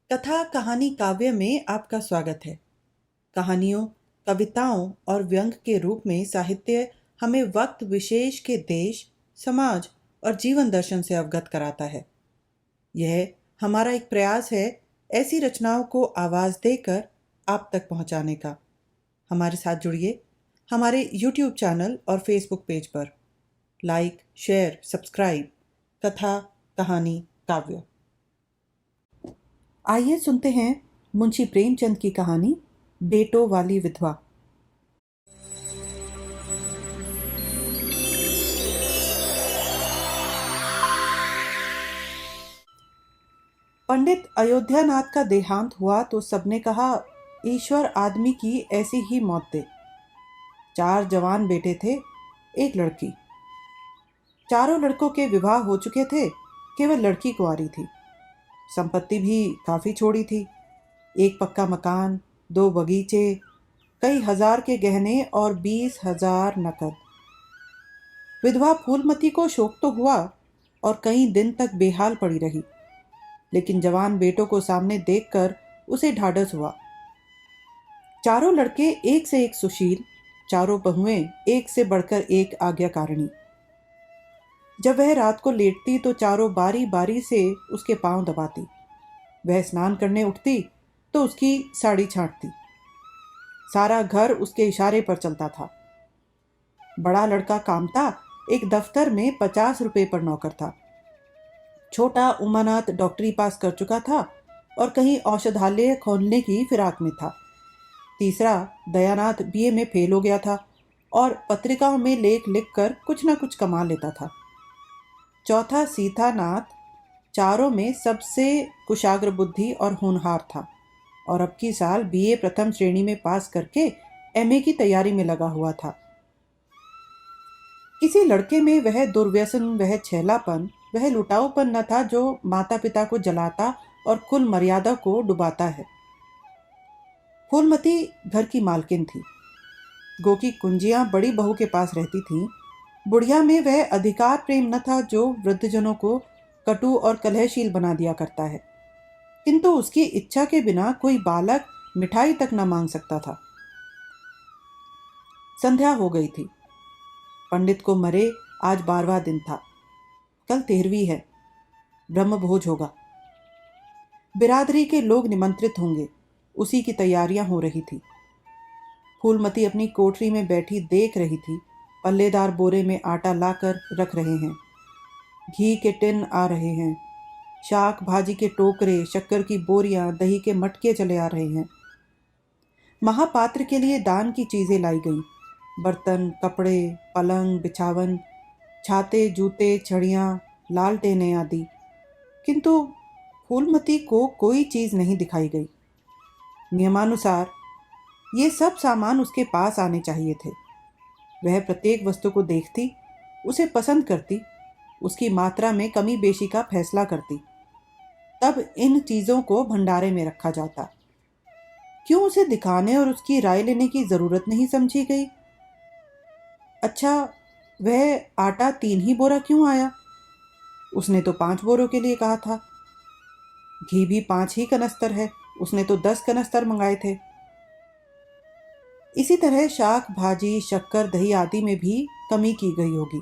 कथा कहानी काव्य में आपका स्वागत है। कहानियों, कविताओं और व्यंग के रूप में साहित्य हमें वक्त विशेष के देश, समाज और जीवन दर्शन से अवगत कराता है। यह हमारा एक प्रयास है ऐसी रचनाओं को आवाज़ देकर आप तक पहुंचाने का। हमारे साथ जुड़िए हमारे YouTube चैनल और Facebook पेज पर। Like, share, subscribe. कथा कहानी काव्य। आइए सुनते हैं मुंशी प्रेमचंद की कहानी बेटों वाली विधवा। पंडित अयोध्यानाथ का देहांत हुआ तो सबने कहा, ईश्वर आदमी की ऐसी ही मौत दे। 4 जवान बेटे थे, एक लड़की। चारों लड़कों के विवाह हो चुके थे, केवल लड़की कुंवारी थी। संपत्ति भी काफ़ी छोड़ी थी। 1 पक्का मकान, 2 बगीचे, कई हजार के गहने और 20,000 नकद। विधवा फूलमती को शौक तो हुआ और कई दिन तक बेहाल पड़ी रही, लेकिन जवान बेटों को सामने देखकर उसे ढाढ़स हुआ। चारों लड़के एक से एक सुशील, चारों बहुएं एक से बढ़कर एक आज्ञाकारिणी। जब वह रात को लेटती तो चारों बारी बारी से उसके पांव दबाती। वह स्नान करने उठती तो उसकी साड़ी छांटती। सारा घर उसके इशारे पर चलता था। बड़ा लड़का कामता एक दफ्तर में 50 रुपए पर नौकर था। छोटा उमानाथ डॉक्टरी पास कर चुका था और कहीं औषधालय खोलने की फिराक में था। तीसरा दयानाथ बीए में फेल हो गया था और पत्रिकाओं में लेख लिखकर कुछ न कुछ कमा लेता था। चौथा सीतानाथ चारों में सबसे कुशाग्र बुद्धि और होनहार था और अब की साल बीए प्रथम श्रेणी में पास करके एमए की तैयारी में लगा हुआ था। किसी लड़के में वह दुर्व्यसन, वह छैलापन, वह लुटाऊपन न था जो माता पिता को जलाता और कुल मर्यादा को डुबाता है। फूलमती घर की मालकिन थी। गो की कुंजियां बड़ी बहू के पास रहती थीं। बुढ़िया में वह अधिकार प्रेम न था जो वृद्धजनों को कटु और कलहशील बना दिया करता है, किंतु उसकी इच्छा के बिना कोई बालक मिठाई तक न मांग सकता था। संध्या हो गई थी। पंडित को मरे आज 12वां दिन था। कल 13वीं है। ब्रह्म भोज होगा। बिरादरी के लोग निमंत्रित होंगे। उसी की तैयारियां हो रही थी। फूलमती अपनी कोठरी में बैठी देख रही थी। पल्लेदार बोरे में आटा लाकर रख रहे हैं। घी के टिन आ रहे हैं। शाक भाजी के टोकरे, शक्कर की बोरियां, दही के मटके चले आ रहे हैं। महापात्र के लिए दान की चीजें लाई गईं। बर्तन, कपड़े, पलंग, बिछावन, छाते, जूते, छड़ियाँ, लालटेनें आदि। किंतु फूलमती को कोई चीज नहीं दिखाई गई। नियमानुसार ये सब सामान उसके पास आने चाहिए थे। वह प्रत्येक वस्तु को देखती, उसे पसंद करती, उसकी मात्रा में कमी बेशी का फैसला करती। तब इन चीज़ों को भंडारे में रखा जाता। क्यों उसे दिखाने और उसकी राय लेने की ज़रूरत नहीं समझी गई? अच्छा, वह आटा 3 ही बोरा क्यों आया? उसने तो 5 बोरों के लिए कहा था। घी भी 5 ही कनस्तर है, उसने तो 10 कनस्तर मंगाए थे। इसी तरह शाक भाजी, शक्कर, दही आदि में भी कमी की गई होगी।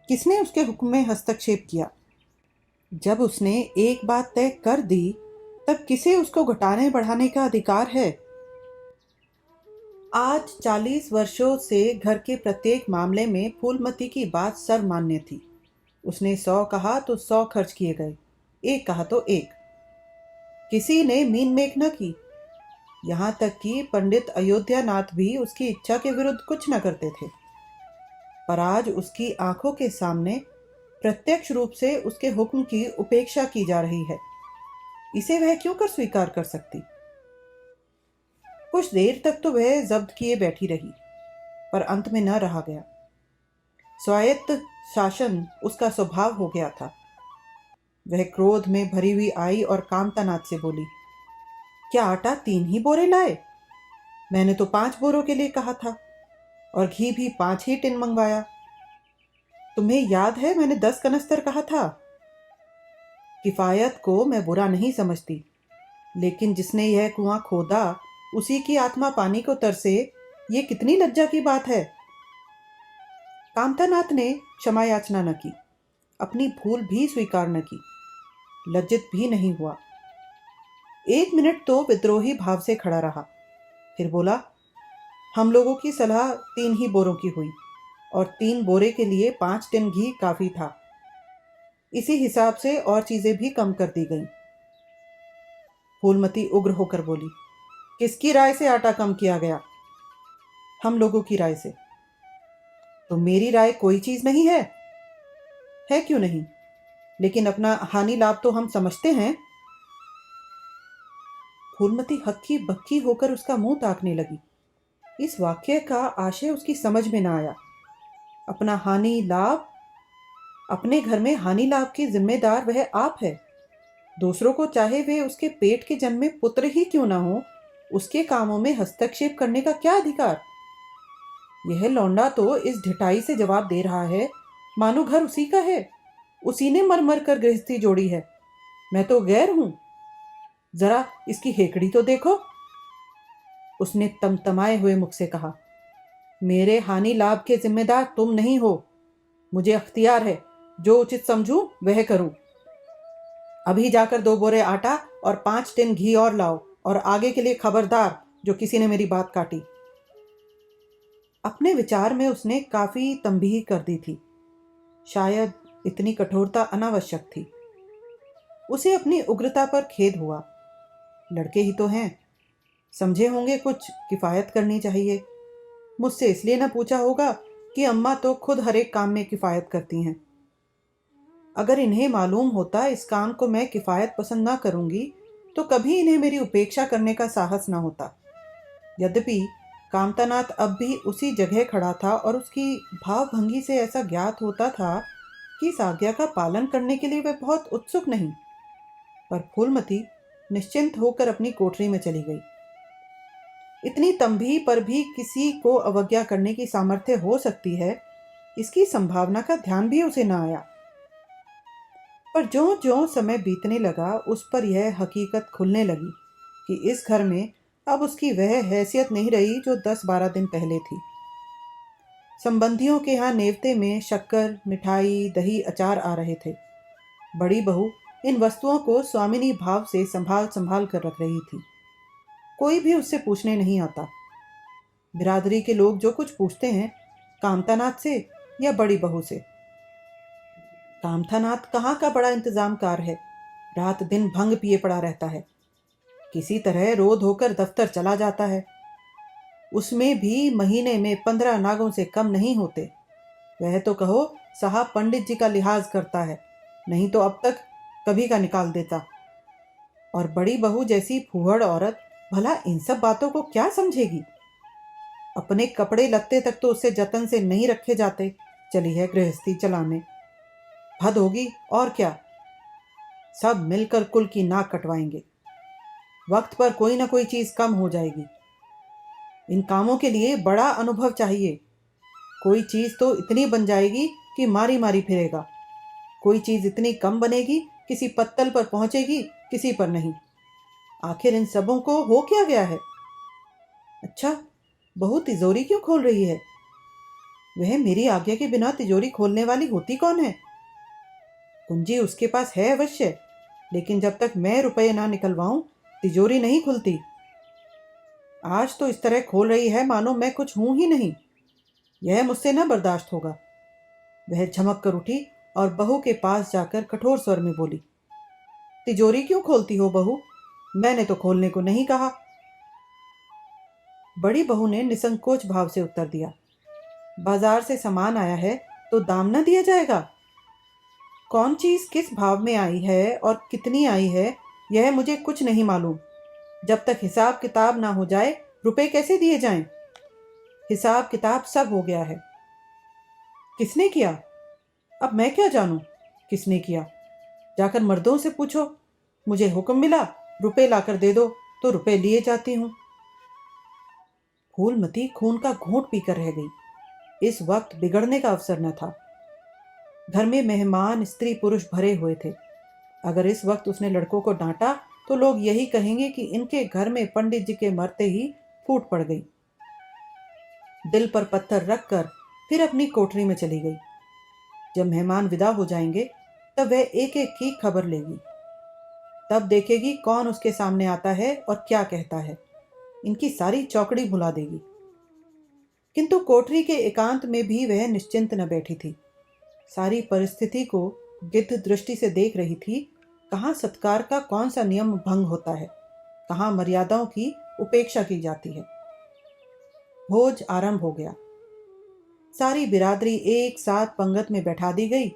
किसने उसके हुक्म में हस्तक्षेप किया? जब उसने एक बात तय कर दी, तब किसे उसको घटाने बढ़ाने का अधिकार है? आज 40 वर्षों से घर के प्रत्येक मामले में फूलमती की बात सर्वमान्य थी। उसने 100 कहा तो 100 खर्च किए गए, 1 कहा तो 1। किसी ने मीन मेक न की। यहाँ तक कि पंडित अयोध्यानाथ भी उसकी इच्छा के विरुद्ध कुछ न करते थे। पर आज उसकी आंखों के सामने प्रत्यक्ष रूप से उसके हुक्म की उपेक्षा की जा रही है। इसे वह क्यों कर स्वीकार कर सकती? कुछ देर तक तो वह जब्त किए बैठी रही, पर अंत में न रहा गया। स्वायत्त शासन उसका स्वभाव हो गया था। वह क्रोध में भरी हुई आई और कामतानाथ से बोली, क्या आटा 3 ही बोरे लाए? मैंने तो 5 बोरों के लिए कहा था और घी भी 5 ही टिन मंगवाया। तुम्हें याद है मैंने 10 कनस्तर कहा था। किफायत को मैं बुरा नहीं समझती, लेकिन जिसने यह कुआं खोदा उसी की आत्मा पानी को तरसे, ये कितनी लज्जा की बात है। कामतानाथ ने क्षमा याचना न की, अपनी भूल भी स्वीकार न की, लज्जित भी नहीं हुआ। 1 मिनट तो विद्रोही भाव से खड़ा रहा, फिर बोला, हम लोगों की सलाह 3 ही बोरों की हुई और 3 बोरे के लिए 5 टिन घी काफी था। इसी हिसाब से और चीजें भी कम कर दी गईं। फूलमती उग्र होकर बोली, किसकी राय से आटा कम किया गया? हम लोगों की राय से। तो मेरी राय कोई चीज नहीं है? है क्यों नहीं? लेकिन अपना हानि लाभ तो हम समझते हैं। फूलमती हक्की बक्की होकर उसका मुंह ताकने लगी। इस वाक्य का आशय उसकी समझ में ना आया। अपना हानि लाभ? अपने घर में हानि लाभ की जिम्मेदार वह आप है। दूसरों को चाहे वे उसके पेट के जन्मे पुत्र ही क्यों ना हो, उसके कामों में हस्तक्षेप करने का क्या अधिकार? यह लौंडा तो इस ढिठाई से जवाब दे रहा है मानो घर उसी का है, उसी ने मर मर कर गृहस्थी जोड़ी है। मैं तो गैर हूं। जरा इसकी हेकड़ी तो देखो। उसने तमतमाए हुए मुख से कहा, मेरे हानि लाभ के जिम्मेदार तुम नहीं हो। मुझे अख्तियार है, जो उचित समझूं वह करूं। अभी जाकर 2 बोरे आटा और 5 टिन घी और लाओ, और आगे के लिए खबरदार जो किसी ने मेरी बात काटी। अपने विचार में उसने काफी तंबीह कर दी थी। शायद इतनी कठोरता अनावश्यक थी। उसे अपनी उग्रता पर खेद हुआ। लड़के ही तो हैं, समझे होंगे कुछ किफायत करनी चाहिए। मुझसे इसलिए न पूछा होगा कि अम्मा तो खुद हर एक काम में किफायत करती हैं। अगर इन्हें मालूम होता इस काम को मैं किफायत पसंद ना करूंगी तो कभी इन्हें मेरी उपेक्षा करने का साहस ना होता। यद्यपि कामतानाथ अब भी उसी जगह खड़ा था और उसकी भावभंगी से ऐसा ज्ञात होता था कि इस आज्ञा का पालन करने के लिए वह बहुत उत्सुक नहीं। पर फूलमती निश्चिंत होकर अपनी कोठरी में चली गई। इतनी तंबीह पर भी किसी को अवज्ञा करने की सामर्थ्य हो सकती है, इसकी संभावना का ध्यान भी उसे न आया। पर ज्यों ज्यों समय बीतने लगा उस पर यह हकीकत खुलने लगी कि इस घर में अब उसकी वह हैसियत नहीं रही जो 10-12 दिन पहले थी। संबंधियों के यहाँ नेवते में शक्कर, मिठाई, दही, अचार आ रहे थे। बड़ी बहू इन वस्तुओं को स्वामिनी भाव से संभाल संभाल कर रख रही थी। कोई भी उससे पूछने नहीं आता। बिरादरी के लोग जो कुछ पूछते हैं, कामतानाथ से या बड़ी बहू से। कामतानाथ कहाँ का बड़ा इंतजामकार है, रात दिन भंग पिए पड़ा रहता है। किसी तरह रो धोकर दफ्तर चला जाता है। उसमें भी महीने में 15 नागों से कम नहीं होते। वह तो कहो साहब पंडित जी का लिहाज करता है, नहीं तो अब तक कभी का निकाल देता। और बड़ी बहू जैसी फूहड़ औरत भला इन सब बातों को क्या समझेगी? अपने कपड़े लत्ते तक तो उससे जतन से नहीं रखे जाते, चली है गृहस्थी चलाने। हद होगी और क्या। सब मिलकर कुल की नाक कटवाएंगे। वक्त पर कोई ना कोई चीज कम हो जाएगी। इन कामों के लिए बड़ा अनुभव चाहिए। कोई चीज तो इतनी बन जाएगी कि मारी मारी फिरेगा। कोई चीज इतनी कम बनेगी, किसी पत्तल पर पहुंचेगी, किसी पर नहीं। आखिर इन सबों को हो क्या गया है? अच्छा, बहू तिजोरी क्यों खोल रही है? वह मेरी आज्ञा के बिना तिजोरी खोलने वाली होती कौन है? कुंजी उसके पास है अवश्य, लेकिन जब तक मैं रुपये ना निकलवाऊं तिजोरी नहीं खुलती। आज तो इस तरह खोल रही है मानो मैं कुछ हूं ही नहीं। यह मुझसे न बर्दाश्त होगा। वह झमक कर उठी और बहू के पास जाकर कठोर स्वर में बोली, तिजोरी क्यों खोलती हो बहू? मैंने तो खोलने को नहीं कहा। बड़ी बहू ने निसंकोच भाव से उत्तर दिया, बाजार से सामान आया है तो दाम न दिया जाएगा? कौन चीज किस भाव में आई है और कितनी आई है यह मुझे कुछ नहीं मालूम। जब तक हिसाब किताब ना हो जाए रुपए कैसे दिए जाएं? हिसाब किताब सब हो गया है। किसने किया? अब मैं क्या जानूं किसने किया? जाकर मर्दों से पूछो। मुझे हुक्म मिला रुपए लाकर दे दो तो रुपए लिए जाती हूं। फूलमती खून का घूंट पीकर रह गई। इस वक्त बिगड़ने का अवसर न था। घर में मेहमान स्त्री पुरुष भरे हुए थे। अगर इस वक्त उसने लड़कों को डांटा तो लोग यही कहेंगे कि इनके घर में पंडित जी के मरते ही फूट पड़ गई। दिल पर पत्थर रखकर फिर अपनी कोठरी में चली गई। जब मेहमान विदा हो जाएंगे तब वह एक एक की खबर लेगी। तब देखेगी कौन उसके सामने आता है और क्या कहता है। इनकी सारी चौकड़ी भुला देगी। किंतु कोठरी के एकांत में भी वह निश्चिंत न बैठी थी। सारी परिस्थिति को गिद्ध दृष्टि से देख रही थी। कहाँ सत्कार का कौन सा नियम भंग होता है, कहाँ मर्यादाओं की उपेक्षा की जाती है। भोज आरंभ हो गया। सारी बिरादरी एक साथ पंगत में बैठा दी गई।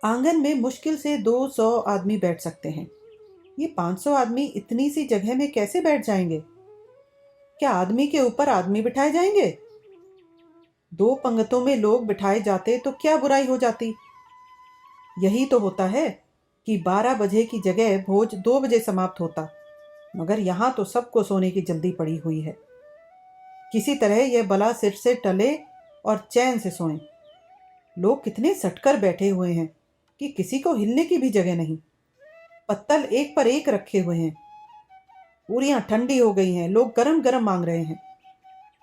आंगन में मुश्किल से 200 आदमी बैठ सकते हैं। ये 500 आदमी इतनी सी जगह में कैसे बैठ जाएंगे? क्या आदमी के ऊपर आदमी बिठाए जाएंगे? 2 पंगतों में लोग बिठाए जाते तो क्या बुराई हो जाती? यही तो होता है कि 12 बजे की जगह भोज 2 बजे समाप्त होता, मगर यहां तो सबको सोने की जल्दी पड़ी हुई है। किसी तरह यह बला सिर से टले और चैन से सोएं। लोग कितने सटकर बैठे हुए हैं कि किसी को हिलने की भी जगह नहीं। पत्तल एक पर एक रखे हुए हैं। पूरियां ठंडी हो गई हैं, लोग गरम गरम मांग रहे हैं।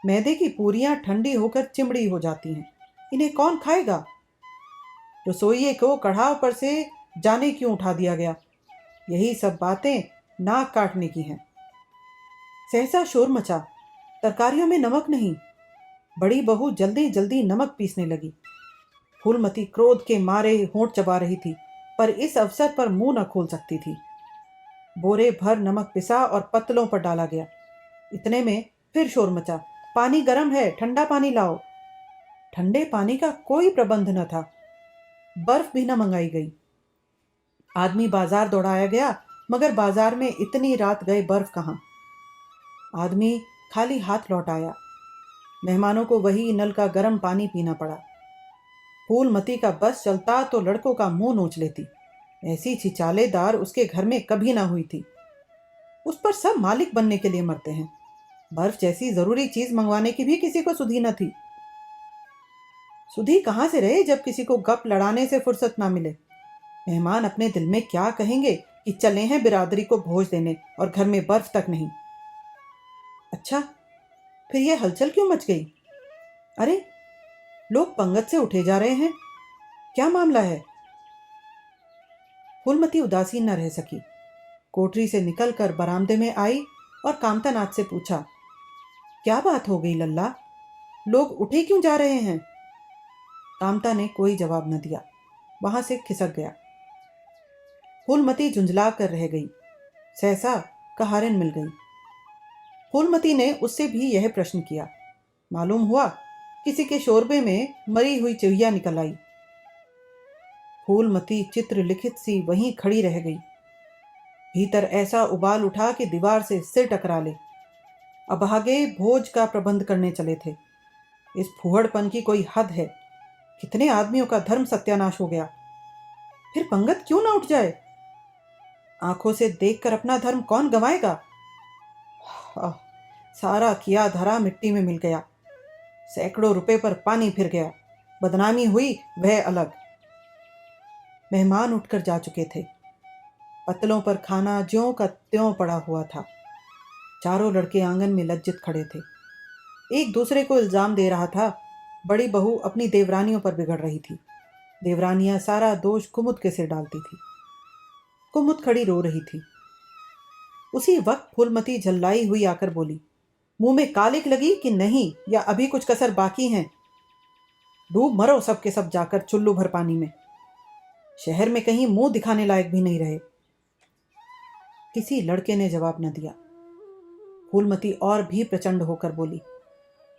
मैदे की पूरियां ठंडी होकर चिमड़ी हो जाती हैं। इन्हें कौन खाएगा? रसोइये को कढ़ाव पर से जाने क्यों उठा दिया गया? यही सब बातें नाक काटने की हैं। सहसा शोर मचा। तरकारियों में नमक नहीं। बड़ी बहू जल्दी जल्दी नमक पीसने लगी। फूलमती क्रोध के मारे होंठ चबा रही थी, पर इस अवसर पर मुंह न खोल सकती थी। बोरे भर नमक पिसा और पत्तलों पर डाला गया। इतने में फिर शोर मचा। पानी गर्म है, ठंडा पानी लाओ। ठंडे पानी का कोई प्रबंध न था। बर्फ भी न मंगाई गई। आदमी बाजार दौड़ाया गया, मगर बाजार में इतनी रात गए बर्फ कहाँ? आदमी खाली हाथ लौट आया। मेहमानों को वही नल का गर्म पानी पीना पड़ा। फूलमती का बस चलता तो लड़कों का मुंह नोच लेती। ऐसी छिचालेदार उसके घर में कभी ना हुई थी। उस पर सब मालिक बनने के लिए मरते हैं। बर्फ जैसी जरूरी चीज मंगवाने की भी किसी को सुधि न थी। सुधि कहाँ से रहे जब किसी को गप लड़ाने से फुर्सत ना मिले। मेहमान अपने दिल में क्या कहेंगे कि चले हैं बिरादरी को भोज देने और घर में बर्फ तक नहीं। अच्छा, फिर यह हलचल क्यों मच गई? अरे, लोग पंगत से उठे जा रहे हैं। क्या मामला है? फूलमती उदासीन न रह सकी। कोठरी से निकलकर बरामदे में आई और कामतानाथ से पूछा, क्या बात हो गई लल्ला? लोग उठे क्यों जा रहे हैं? कामता ने कोई जवाब न दिया, वहां से खिसक गया। फूलमती झुंझला कर रह गई। सहसा कहारिन मिल गई। फूलमती ने उससे भी यह प्रश्न किया। मालूम हुआ किसी के शोरबे में मरी हुई चूहिया निकल आई। फूलमती चित्र लिखित सी वहीं खड़ी रह गई। भीतर ऐसा उबाल उठा कि दीवार से सिर टकरा ले। अभागे भोज का प्रबंध करने चले थे। इस फूहड़पन की कोई हद है। कितने आदमियों का धर्म सत्यानाश हो गया। फिर पंगत क्यों ना उठ जाए? आंखों से देखकर अपना धर्म कौन गंवाएगा? सारा किया धरा मिट्टी में मिल गया। सैकड़ों रुपए पर पानी फिर गया। बदनामी हुई वह अलग। मेहमान उठकर जा चुके थे। पत्तलों पर खाना ज्यों का त्यों पड़ा हुआ था। चारों लड़के आंगन में लज्जित खड़े थे। एक दूसरे को इल्जाम दे रहा था। बड़ी बहू अपनी देवरानियों पर बिगड़ रही थी। देवरानियां सारा दोष कुमुद के सिर डालती थी। कुमुद खड़ी रो रही थी। उसी वक्त फूलमती झल्लाई हुई आकर बोली, मुंह में कालिक लगी कि नहीं, या अभी कुछ कसर बाकी है? डूब मरो सब के सब जाकर चुल्लू भर पानी में। शहर में कहीं मुंह दिखाने लायक भी नहीं रहे। किसी लड़के ने जवाब न दिया। फूलमती और भी प्रचंड होकर बोली,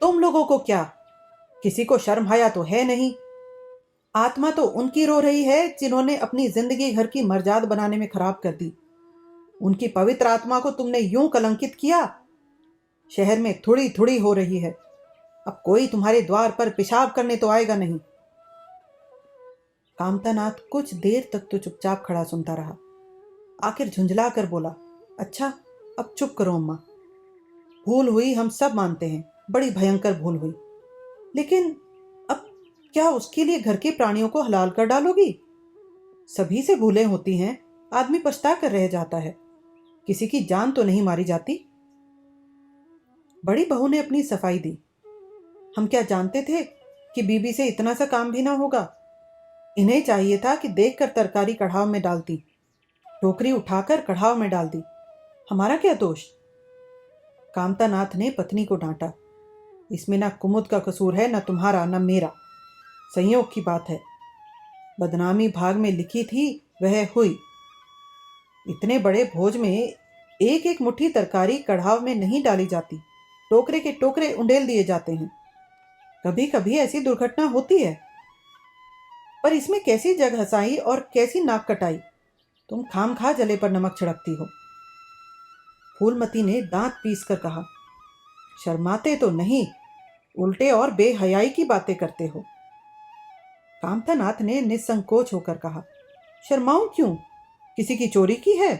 तुम लोगों को क्या, किसी को शर्म हया तो है नहीं? आत्मा तो उनकी रो रही है जिन्होंने अपनी जिंदगी घर की मर्जाद बनाने में खराब कर दी। उनकी पवित्र आत्मा को तुमने यूं कलंकित किया। शहर में थोड़ी थोड़ी हो रही है। अब कोई तुम्हारे द्वार पर पेशाब करने तो आएगा नहीं। कामतानाथ कुछ देर तक तो चुपचाप खड़ा सुनता रहा। आखिर झुंझला कर बोला, अच्छा, अब चुप करो अम्मा। भूल हुई, हम सब मानते हैं, बड़ी भयंकर भूल हुई। लेकिन अब क्या उसके लिए घर के प्राणियों को हलाल कर डालोगी? सभी से भूलें होती हैं, आदमी पछता कर रह जाता है। किसी की जान तो नहीं मारी जाती। बड़ी बहू ने अपनी सफाई दी। हम क्या जानते थे कि बीबी से इतना सा काम भी ना होगा। इन्हें चाहिए था कि देखकर तरकारी कढ़ाव में डालती, टोकरी उठाकर कढ़ाव में डाल दी। हमारा क्या दोष। कामतानाथ ने पत्नी को डांटा। इसमें ना कुमुद का कसूर है, न तुम्हारा न मेरा। संयोग की बात है। बदनामी भाग में लिखी थी वह हुई। इतने बड़े भोज में एक एक मुट्ठी तरकारी कढ़ाव में नहीं डाली जाती, टोकरे के टोकरे उंडेल दिए जाते हैं। कभी कभी ऐसी दुर्घटना होती है, पर इसमें कैसी जग हंसाई और कैसी नाक कटाई। तुम खाम खा जले पर नमक छिड़कती हो। फूलमती ने दांत पीस कर कहा। शर्माते तो नहीं, उल्टे और बेहयाई की बातें करते हो। कामतानाथ ने निसंकोच होकर कहा। शर्माऊं क्यों? किसी की चोरी की है?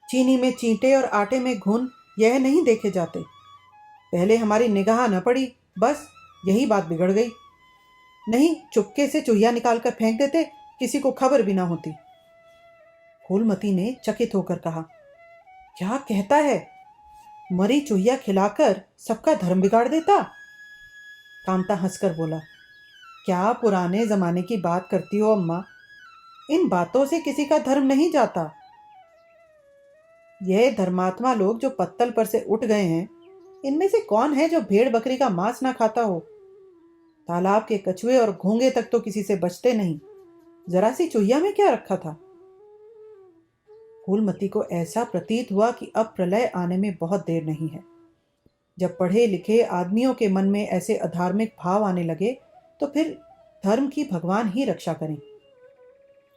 चीनी में चींटे और आटे में घुन यह नहीं देखे जाते। पहले हमारी निगाह न पड़ी, बस यही बात बिगड़ गई। नहीं चुपके से चूहिया निकालकर फेंक देते, किसी को खबर भी ना होती। फूलमती ने चकित होकर कहा। क्या कहता है? मरी चूहिया खिलाकर सबका धर्म बिगाड़ देता? कामता हंसकर बोला। क्या पुराने जमाने की बात करती हो अम्मा? इन बातों से किसी का धर्म नहीं जाता। यह धर्मात्मा लोग जो पत्तल पर से उठ गए हैं, इनमें से कौन है जो भेड़ बकरी का मांस ना खाता हो? तालाब के कछुए और घोंगे तक तो किसी से बचते नहीं। जरा सी चूहिया में क्या रखा था? फूलमती को ऐसा प्रतीत हुआ कि अब प्रलय आने में बहुत देर नहीं है। जब पढ़े लिखे आदमियों के मन में ऐसे अधार्मिक भाव आने लगे तो फिर धर्म की भगवान ही रक्षा करें।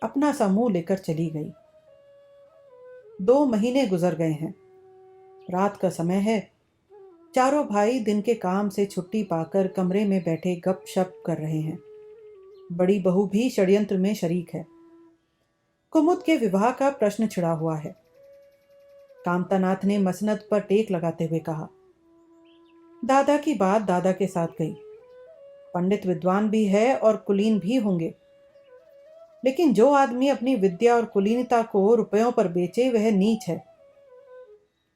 अपना सा मुंह लेकर चली गई। 2 महीने गुजर गए हैं। रात का समय है। चारों भाई दिन के काम से छुट्टी पाकर कमरे में बैठे गपशप कर रहे हैं। बड़ी बहू भी षड्यंत्र में शरीक है। कुमुद के विवाह का प्रश्न छिड़ा हुआ है। कामतानाथ ने मसनद पर टेक लगाते हुए कहा। दादा की बात दादा के साथ गई। पंडित विद्वान भी है और कुलीन भी होंगे, लेकिन जो आदमी अपनी विद्या और कुलीनता को रुपयों पर बेचे वह नीच है।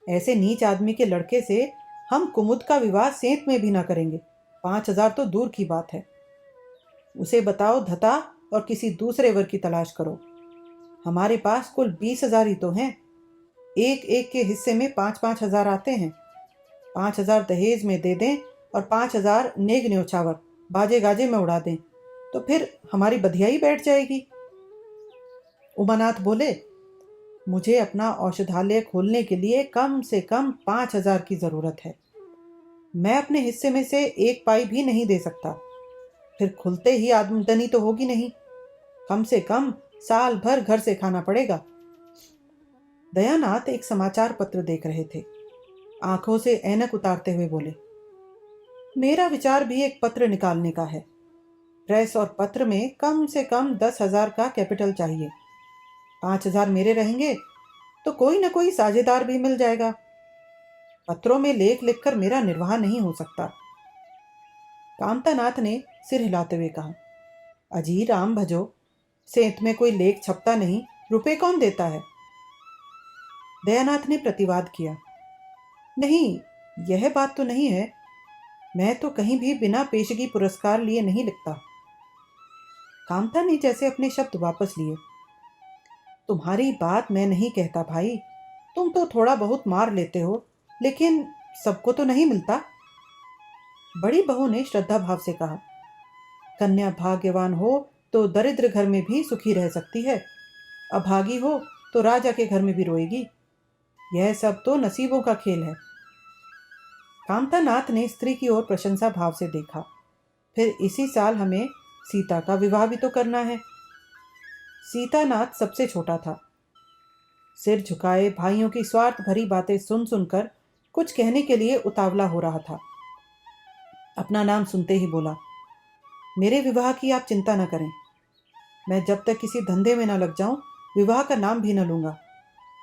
ऐसे नीच आदमी के लड़के से हम कुमुद का विवाह सेंत में भी ना करेंगे। 5,000 तो दूर की बात है। उसे बताओ धता और किसी दूसरे वर की तलाश करो। हमारे पास कुल 20,000 ही तो हैं। एक एक के हिस्से में 5-5 हजार आते हैं। 5,000 दहेज में दे दें और 5,000 नेग न्योछावर बाजे गाजे में उड़ा दें, तो फिर हमारी बधियाई बैठ जाएगी। उमानाथ बोले। मुझे अपना औषधालय खोलने के लिए कम से कम 5,000 की जरूरत है। मैं अपने हिस्से में से 1 पाई भी नहीं दे सकता। फिर खुलते ही आमदनी तो होगी नहीं। कम से कम साल भर घर से खाना पड़ेगा। दयानाथ एक समाचार पत्र देख रहे थे। आंखों से ऐनक उतारते हुए बोले। मेरा विचार भी एक पत्र निकालने का है। प्रेस और पत्र में कम से कम 10,000 का कैपिटल चाहिए। 5,000 मेरे रहेंगे तो कोई ना कोई साझेदार भी मिल जाएगा। पत्रों में लेख लिखकर मेरा निर्वाह नहीं हो सकता। कामतानाथ ने सिर हिलाते हुए कहा। अजी राम भजो, सेंत में कोई लेख छपता नहीं, रुपए कौन देता है? दयानाथ ने प्रतिवाद किया। नहीं, यह बात तो नहीं है। मैं तो कहीं भी बिना पेशगी पुरस्कार लिए नहीं लिखता। कामता ने जैसे अपने शब्द वापस लिए। तुम्हारी बात मैं नहीं कहता भाई। तुम तो थोड़ा बहुत मार लेते हो, लेकिन सबको तो नहीं मिलता। बड़ी बहू ने श्रद्धा भाव से कहा। कन्या भाग्यवान हो तो दरिद्र घर में भी सुखी रह सकती है। अभागी हो तो राजा के घर में भी रोएगी। यह सब तो नसीबों का खेल है। कामतानाथ ने स्त्री की ओर प्रशंसा भाव से देखा। फिर इसी साल हमें सीता का विवाह भी तो करना है। सीतानाथ सबसे छोटा था। सिर झुकाए भाइयों की स्वार्थ भरी बातें सुन सुनकर कुछ कहने के लिए उतावला हो रहा था। अपना नाम सुनते ही बोला। मेरे विवाह की आप चिंता न करें। मैं जब तक किसी धंधे में न लग जाऊं, विवाह का नाम भी न लूंगा।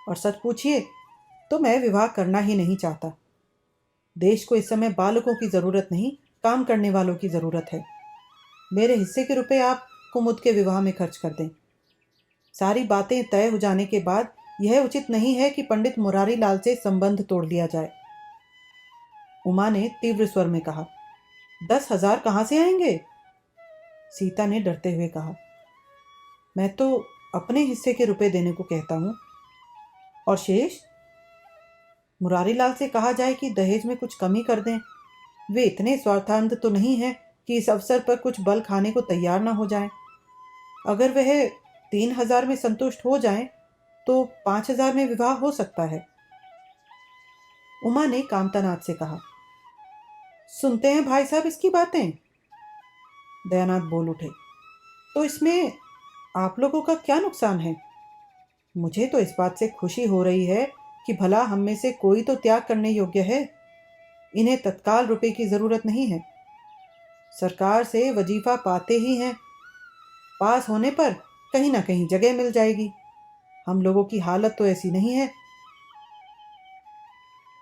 और सच पूछिए तो मैं विवाह करना ही नहीं चाहता। देश को इस समय बालकों की जरूरत नहीं, काम करने वालों की जरूरत है। मेरे हिस्से के रुपए आप कुमुद के विवाह में खर्च कर दें। सारी बातें तय हो जाने के बाद यह उचित नहीं है कि पंडित मुरारी लाल से संबंध तोड़ लिया जाए। उमा ने तीव्र स्वर में कहा। 10,000 कहाँ से आएंगे? सीता ने डरते हुए कहा। मैं तो अपने हिस्से के रुपए देने को कहता हूँ। और शेष? मुरारी लाल से कहा जाए कि दहेज में कुछ कमी कर दें। वे इतने स्वार्थांध तो नहीं हैं कि इस अवसर पर कुछ बल खाने को तैयार ना हो जाएं। अगर वह 3,000 में संतुष्ट हो जाएं तो 5,000 में विवाह हो सकता है। उमा ने कामतानाथ से कहा। सुनते हैं भाई साहब इसकी बातें? दयानाथ बोल उठे। तो इसमें आप लोगों का क्या नुकसान है? मुझे तो इस बात से खुशी हो रही है कि भला हम में से कोई तो त्याग करने योग्य है। इन्हें तत्काल रुपए की जरूरत नहीं है। सरकार से वजीफा पाते ही हैं। पास होने पर कहीं ना कहीं जगह मिल जाएगी। हम लोगों की हालत तो ऐसी नहीं है।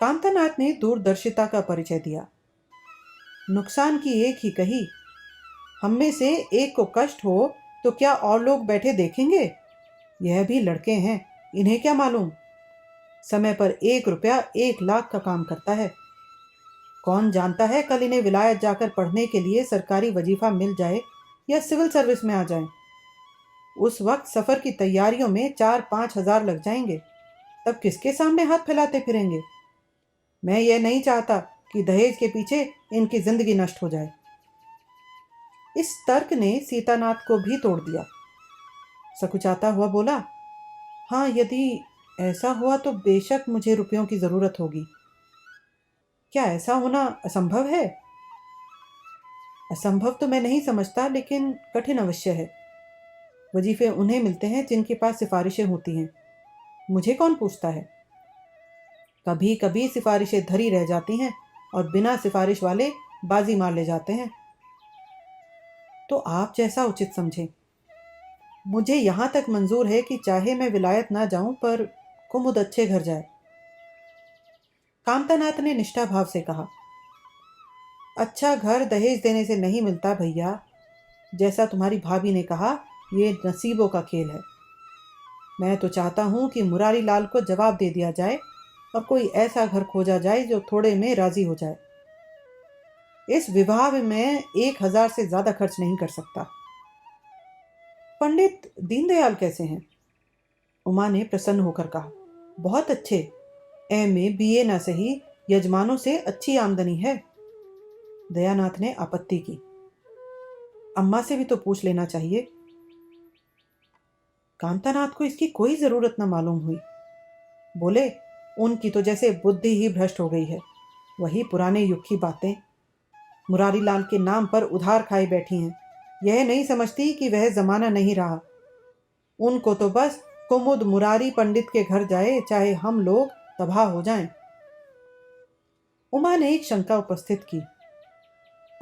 कांतानाथ ने दूरदर्शिता का परिचय दिया। नुकसान की एक ही कही। हम में से एक को कष्ट हो तो क्या और लोग बैठे देखेंगे? यह भी लड़के हैं, इन्हें क्या मालूम। समय पर 1 रुपया 1 लाख का काम करता है। कौन जानता है कल इन्हें विलायत जाकर पढ़ने के लिए सरकारी वजीफा मिल जाए या सिविल सर्विस में आ जाए। उस वक्त सफर की तैयारियों में 4-5 हजार लग जाएंगे। तब किसके सामने हाथ फैलाते फिरेंगे? मैं ये नहीं चाहता कि दहेज के पीछे इनकी जिंदगी नष्ट हो जाए। इस तर्क ने सीतानाथ को भी तोड़ दिया। सकुचाता हुआ बोला। हाँ, यदि ऐसा हुआ तो बेशक मुझे रुपयों की जरूरत होगी। क्या ऐसा होना असंभव है? असंभव तो मैं नहीं समझता, लेकिन कठिन अवश्य है। वजीफे उन्हें मिलते हैं जिनके पास सिफारिशें होती हैं। मुझे कौन पूछता है? कभी कभी सिफारिशें धरी रह जाती हैं और बिना सिफारिश वाले बाजी मार ले जाते हैं। तो आप जैसा उचित समझें। मुझे यहां तक मंजूर है कि चाहे मैं विलायत ना जाऊं पर कुमुद अच्छे घर जाए। कामतानाथ ने निष्ठा भाव से कहा। अच्छा घर दहेज देने से नहीं मिलता भैया। जैसा तुम्हारी भाभी ने कहा, ये नसीबों का खेल है। मैं तो चाहता हूं कि मुरारी लाल को जवाब दे दिया जाए और कोई ऐसा घर खोजा जाए जो थोड़े में राजी हो जाए। इस विवाह में मैं 1,000 से ज्यादा खर्च नहीं कर सकता। पंडित दीनदयाल कैसे हैं? उमा ने प्रसन्न होकर कहा। बहुत अच्छे। MA BA ना सही, यजमानों से अच्छी आमदनी है। दयानाथ ने आपत्ति की। अम्मा से भी तो पूछ लेना चाहिए। कांतानाथ को इसकी कोई जरूरत न मालूम हुई। बोले, उनकी तो जैसे बुद्धि ही भ्रष्ट हो गई है। वही पुराने युग की बातें। मुरारी लाल के नाम पर उधार खाए बैठी हैं। यह नहीं समझती कि वह जमाना नहीं रहा। उनको तो बस कुमुद मुरारी पंडित के घर जाए, चाहे हम लोग तबाह हो जाएं। उमा ने एक शंका उपस्थित की।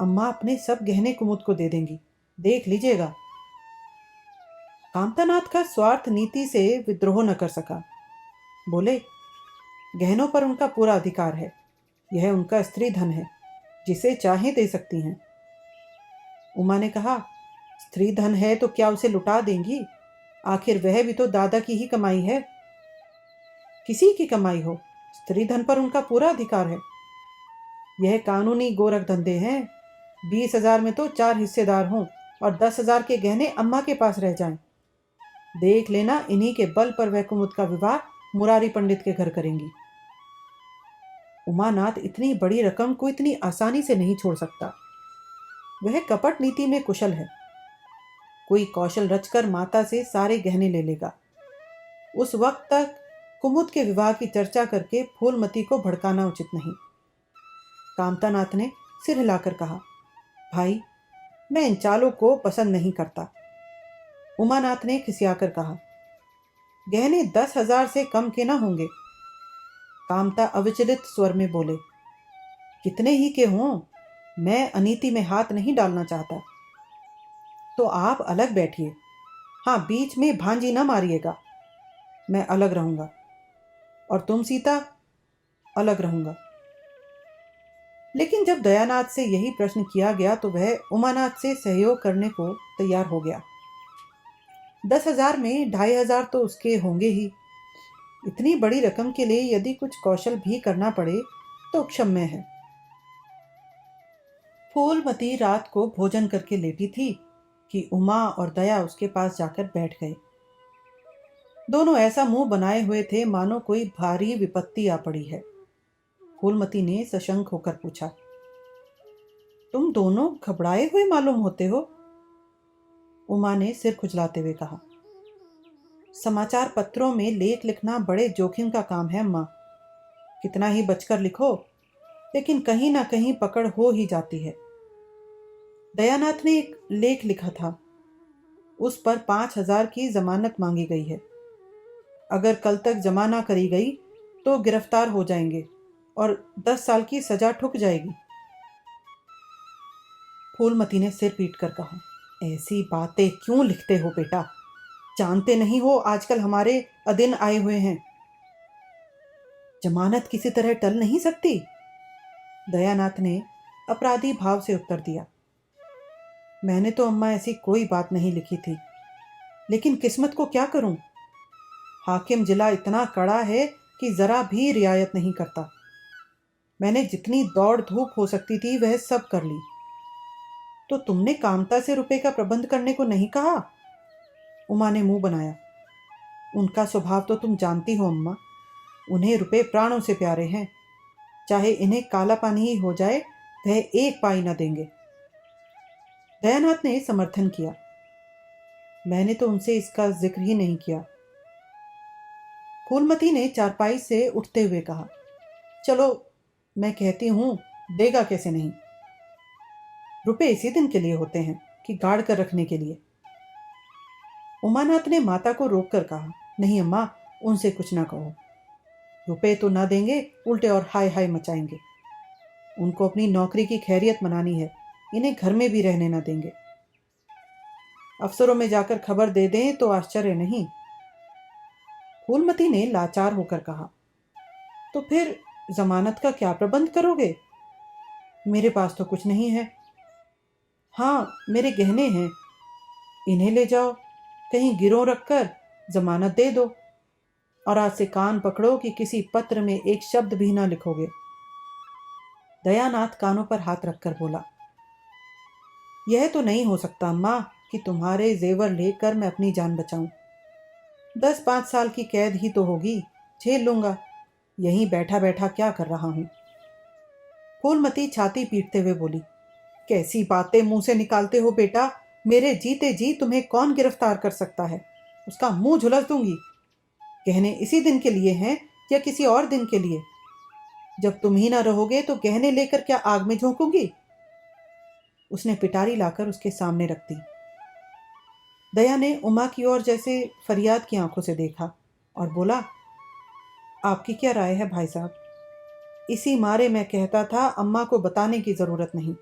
अम्मा अपने सब गहने कुमुद को दे देंगी, देख लीजिएगा। कांतानाथ का स्वार्थ नीति से विद्रोह न कर सका। बोले, गहनों पर उनका पूरा अधिकार है। यह उनका स्त्री धन है, जिसे चाहे दे सकती हैं। उमा ने कहा, स्त्री धन है तो क्या उसे लुटा देंगी? आखिर वह भी तो दादा की ही कमाई है। किसी की कमाई हो, स्त्री धन पर उनका पूरा अधिकार है। यह कानूनी गोरख धंधे हैं। 20,000 में तो 4 हिस्सेदार हों और 10,000 के गहने अम्मा के पास रह जाएं। देख लेना, इन्हीं के बल पर वह कुमुद का विवाह मुरारी पंडित के घर करेंगी। उमानाथ इतनी बड़ी रकम को इतनी आसानी से नहीं छोड़ सकता। वह कपट नीति में कुशल है। कोई कौशल रचकर माता से सारे गहने ले लेगा। उस वक्त तक कुमुद के विवाह की चर्चा करके फूलमती को भड़काना उचित नहीं। कामतानाथ ने सिर हिलाकर कहा, भाई, मैं इन चालों को पसंद नहीं करता। उमानाथ ने खिसियाकर कहा, गहने 10,000 से कम के ना होंगे। कामता अविचलित स्वर में बोले, कितने ही के हों, मैं अनीति में हाथ नहीं डालना चाहता। तो आप अलग बैठिए। हाँ, बीच में भांजी ना मारिएगा। मैं अलग रहूंगा। और तुम सीता? अलग रहूंगा। लेकिन जब दयानाथ से यही प्रश्न किया गया तो वह उमानाथ से सहयोग करने को तैयार हो गया। 10,000 में 2,500 तो उसके होंगे ही। इतनी बड़ी रकम के लिए यदि कुछ कौशल भी करना पड़े तो क्षम्य है। फूलमती रात को भोजन करके लेटी थी कि उमा और दया उसके पास जाकर बैठ गए। दोनों ऐसा मुंह बनाए हुए थे मानो कोई भारी विपत्ति आ पड़ी है। फूलमती ने सशंक होकर पूछा, तुम दोनों घबराए हुए मालूम होते हो? उमा ने सिर खुजलाते हुए कहा, समाचार पत्रों में लेख लिखना बड़े जोखिम का काम है अम्मा। कितना ही बचकर लिखो, लेकिन कहीं ना कहीं पकड़ हो ही जाती है। दयानाथ ने एक लेख लिखा था, उस पर 5,000 की जमानत मांगी गई है। अगर कल तक जमा ना करी गई तो गिरफ्तार हो जाएंगे और 10 साल की सजा ठुक जाएगी। फूलमती ने सिर पीट कर कहा, ऐसी बातें क्यों लिखते हो बेटा? जानते नहीं हो आजकल हमारे अधीन आए हुए हैं। जमानत किसी तरह टल नहीं सकती। दयानाथ ने अपराधी भाव से उत्तर दिया, मैंने तो अम्मा ऐसी कोई बात नहीं लिखी थी, लेकिन किस्मत को क्या करूं? हाकिम जिला इतना कड़ा है कि जरा भी रियायत नहीं करता। मैंने जितनी दौड़ धूप हो सकती थी वह सब कर ली। तो तुमने कामता से रुपए का प्रबंध करने को नहीं कहा? उमा ने मुंह बनाया। उनका स्वभाव तो तुम जानती हो अम्मा, उन्हें रुपए प्राणों से प्यारे हैं। चाहे इन्हें काला पानी ही हो जाए, वह एक पाई न देंगे। दयानाथ ने समर्थन किया, मैंने तो उनसे इसका जिक्र ही नहीं किया। फूलमती ने चारपाई से उठते हुए कहा, चलो मैं कहती हूं, देगा कैसे नहीं। रुपए इसी दिन के लिए होते हैं कि गाड़ कर रखने के लिए। उमानाथ ने माता को रोककर कहा, नहीं अम्मा, उनसे कुछ ना कहो। रुपए तो ना देंगे, उल्टे और हाय हाय मचाएंगे। उनको अपनी नौकरी की खैरियत मनानी है, इन्हें घर में भी रहने ना देंगे। अफसरों में जाकर खबर दे दें तो आश्चर्य नहीं। फूलमती ने लाचार होकर कहा, तो फिर जमानत का क्या प्रबंध करोगे? मेरे पास तो कुछ नहीं है। हाँ, मेरे गहने हैं, इन्हें ले जाओ, कहीं गिरोह रखकर जमानत दे दो, और आज से कान पकड़ो कि किसी पत्र में एक शब्द भी ना लिखोगे। दयानाथ कानों पर हाथ रखकर बोला, यह तो नहीं हो सकता अम्मा कि तुम्हारे जेवर लेकर मैं अपनी जान बचाऊं। 10-5 साल की कैद ही तो होगी, झेल लूंगा। यहीं बैठा बैठा क्या कर रहा हूं। फूलमती छाती पीटते हुए बोली, कैसी बातें मुंह से निकालते हो बेटा? मेरे जीते जी तुम्हें कौन गिरफ्तार कर सकता है? उसका मुंह झुलस दूंगी। गहने इसी दिन के लिए हैं या किसी और दिन के लिए? जब तुम ही ना रहोगे तो गहने लेकर क्या आग में झोंकूंगी? उसने पिटारी लाकर उसके सामने रख दी। दया ने उमा की ओर जैसे फरियाद की आंखों से देखा और बोला, आपकी क्या राय है भाई साहब? इसी मारे मैं कहता था अम्मा को बताने की जरूरत नहीं।